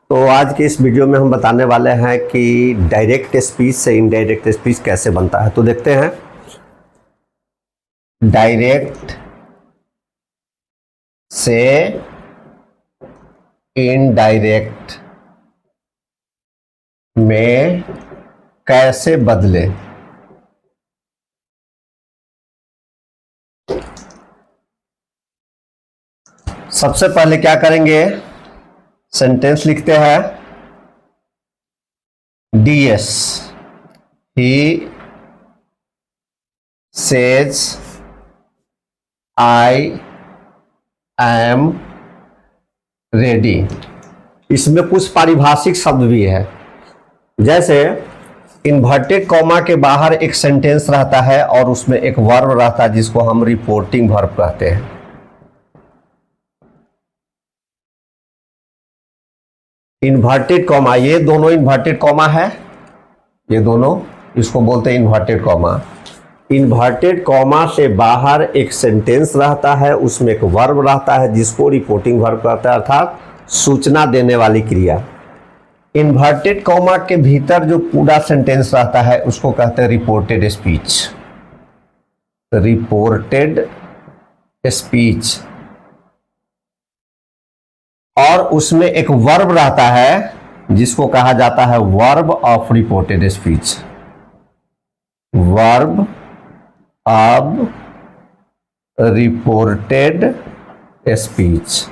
तो आज के इस वीडियो में हम बताने वाले हैं कि डायरेक्ट स्पीच से इनडायरेक्ट स्पीच कैसे बनता है। तो देखते हैं। डायरेक्ट से इनडायरेक्ट में कैसे बदले। सबसे पहले क्या करेंगे, सेंटेंस लिखते हैं। DS he says I am ready. इसमें कुछ पारिभाषिक शब्द भी है, जैसे इन्वर्टेड कॉमा के बाहर एक सेंटेंस रहता है और उसमें एक वर्ब रहता है जिसको हम रिपोर्टिंग वर्ब कहते हैं। इन्वर्टेड कॉमा, ये दोनों इन्वर्टेड कॉमा है, ये दोनों, इसको बोलते हैं इन्वर्टेड कॉमा। इन्वर्टेड कॉमा से बाहर एक सेंटेंस रहता है, उसमें एक वर्ब रहता है जिसको रिपोर्टिंग वर्ब कहता है, अर्थात सूचना देने वाली क्रिया। इन्वर्टेड कॉमा के भीतर जो पूरा सेंटेंस रहता है उसको कहते हैं रिपोर्टेड स्पीच। रिपोर्टेड स्पीच, और उसमें एक वर्ब रहता है जिसको कहा जाता है verb of reported speech. Verb of reported speech.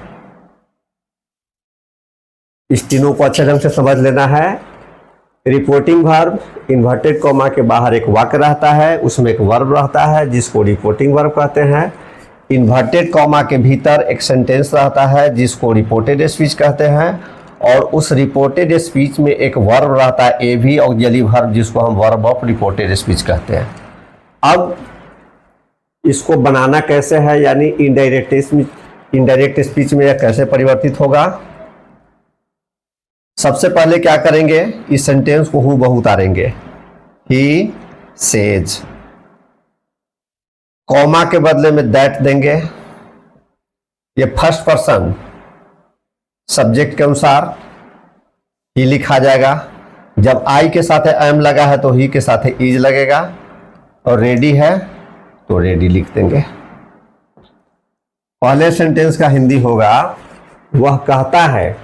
इस तीनों को अच्छे ढंग से समझ लेना है। रिपोर्टिंग वर्ब, इन्वर्टेड कॉमा के बाहर एक वाक्य रहता है, उसमें एक वर्ब रहता है जिसको रिपोर्टिंग वर्ब कहते हैं। इन्वर्टेड कॉमा के भीतर एक सेंटेंस रहता है जिसको रिपोर्टेड स्पीच कहते हैं, और उस रिपोर्टेड स्पीच में एक वर्ब रहता है, ए भी ऑक्सिलरी वर्ब, जिसको हम वर्ब ऑफ रिपोर्टेड स्पीच कहते हैं। अब इसको बनाना कैसे है, यानी इनडायरेक्ट स्पीच में यह कैसे परिवर्तित होगा। सबसे पहले क्या करेंगे, इस सेंटेंस को हूबहू उतारेंगे। ही सेज, कॉमा के बदले में दैट देंगे। ये फर्स्ट पर्सन सब्जेक्ट के अनुसार ही लिखा जाएगा। जब आई के साथ एम लगा है तो ही के साथ इज लगेगा, और रेडी है तो रेडी लिख देंगे। पहले सेंटेंस का हिंदी होगा, वह कहता है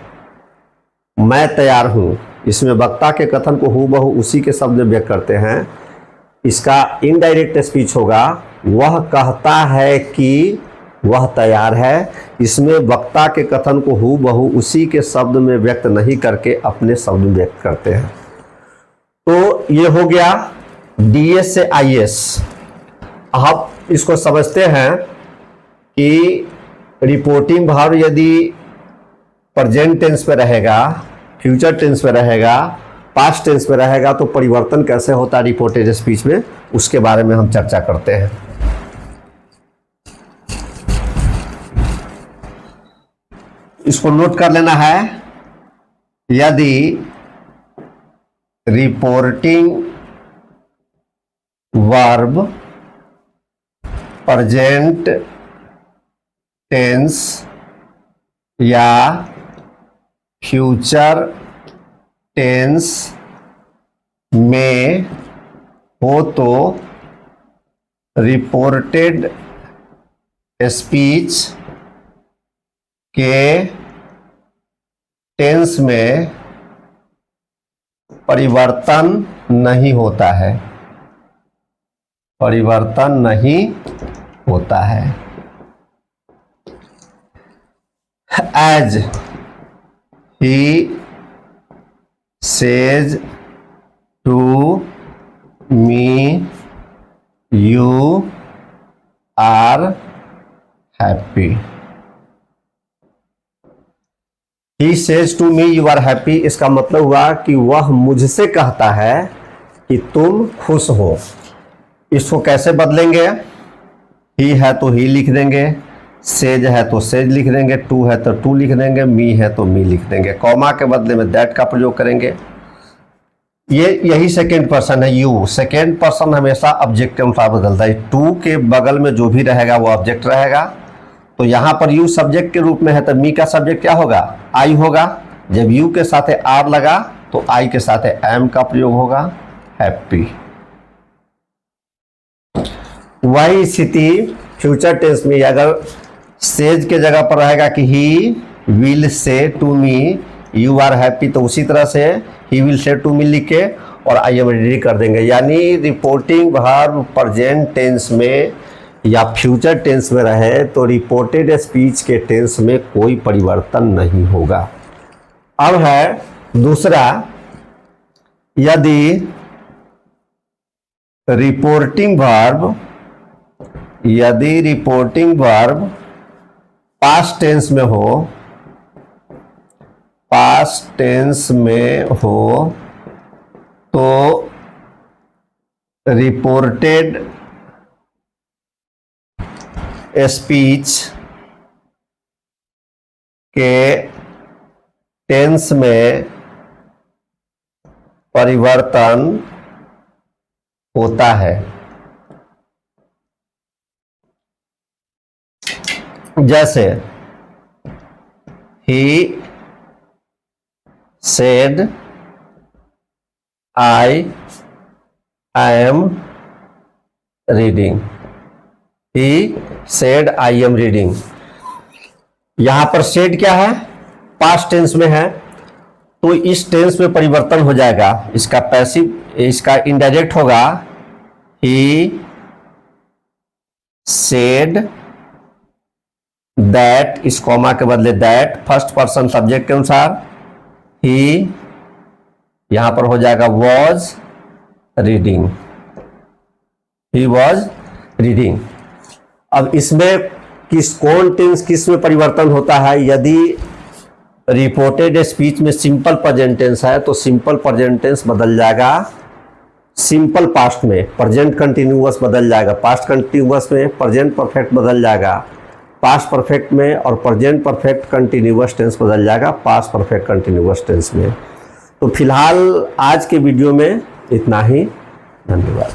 मैं तैयार हूं। इसमें वक्ता के कथन को हूबहू उसी के शब्द में व्यक्त करते हैं। इसका इनडायरेक्ट स्पीच होगा, वह कहता है कि वह तैयार है। इसमें वक्ता के कथन को हूबहू उसी के शब्द में व्यक्त नहीं करके अपने शब्द में व्यक्त करते हैं। तो ये हो गया DS से IS। अब इसको समझते हैं कि रिपोर्टिंग वर्ब यदि प्रेजेंट टेंस पे रहेगा, फ्यूचर टेंस पे रहेगा, पास्ट टेंस पे रहेगा, तो परिवर्तन कैसे होता है रिपोर्टेड स्पीच में, उसके बारे में हम चर्चा करते हैं। इसको नोट कर लेना है। यदि रिपोर्टिंग वर्ब प्रेजेंट टेंस या फ्यूचर टेंस में हो तो रिपोर्टेड स्पीच के टेंस में परिवर्तन नहीं होता है। परिवर्तन नहीं होता है। As he says to me you are happy. He says to me you are happy, इसका मतलब हुआ कि वह मुझसे कहता है कि तुम खुश हो। इसको कैसे बदलेंगे, ही है तो ही लिख देंगे, सेज है तो सेज लिख देंगे, टू है तो टू लिख देंगे, मी है तो मी लिख देंगे। कॉमा के बदले में दैट का प्रयोग करेंगे। यही सेकेंड पर्सन है, यू। सेकेंड पर्सन हमेशा ऑब्जेक्ट के अनुसार बदलता है। टू के बगल में जो भी रहेगा वो ऑब्जेक्ट रहेगा। तो यहाँ पर यू सब्जेक्ट के रूप में है तो मी का सब्जेक्ट क्या होगा, आई होगा। जब यू के साथ आर लगा तो आई के साथ एम का प्रयोग होगा, हैप्पी। वही स्थिति फ्यूचर टेंस में अगर सेज के जगह पर रहेगा कि he will say to me you are happy, तो उसी तरह से ही विल से टू मी लिख के और आई एम रेडी कर देंगे। यानी रिपोर्टिंग वर्ब प्रेजेंट टेंस में या फ्यूचर टेंस में रहे तो रिपोर्टेड स्पीच के टेंस में कोई परिवर्तन नहीं होगा। अब है दूसरा, यदि रिपोर्टिंग वर्ब पास्ट टेंस में हो तो रिपोर्टेड स्पीच के टेंस में परिवर्तन होता है। जैसे he said I am reading, he said I am reading। यहां पर said क्या है, पास्ट टेंस में है, तो इस टेंस में परिवर्तन हो जाएगा। इसका पैसिव, इसका इनडायरेक्ट होगा he said दैट, इस कॉमा के बदले दैट, फर्स्ट पर्सन सब्जेक्ट के अनुसार ही, यहां पर हो जाएगा was reading, he was reading. अब इसमें कौन टेंस किस में परिवर्तन होता है? यदि रिपोर्टेड स्पीच में सिंपल प्रेजेंट टेंस है तो सिंपल प्रेजेंट टेंस बदल जाएगा सिंपल पास्ट में, प्रेजेंट कंटिन्यूअस बदल जाएगा, पास्ट कंटिन्यूअस में प्रेजेंट परफेक्ट बदल जाएगा, पास्ट परफेक्ट में, और प्रेजेंट परफेक्ट कंटिन्यूअस टेंस बदल जाएगा पास्ट परफेक्ट कंटिन्यूअस टेंस में। तो फिलहाल आज के वीडियो में इतना ही, धन्यवाद।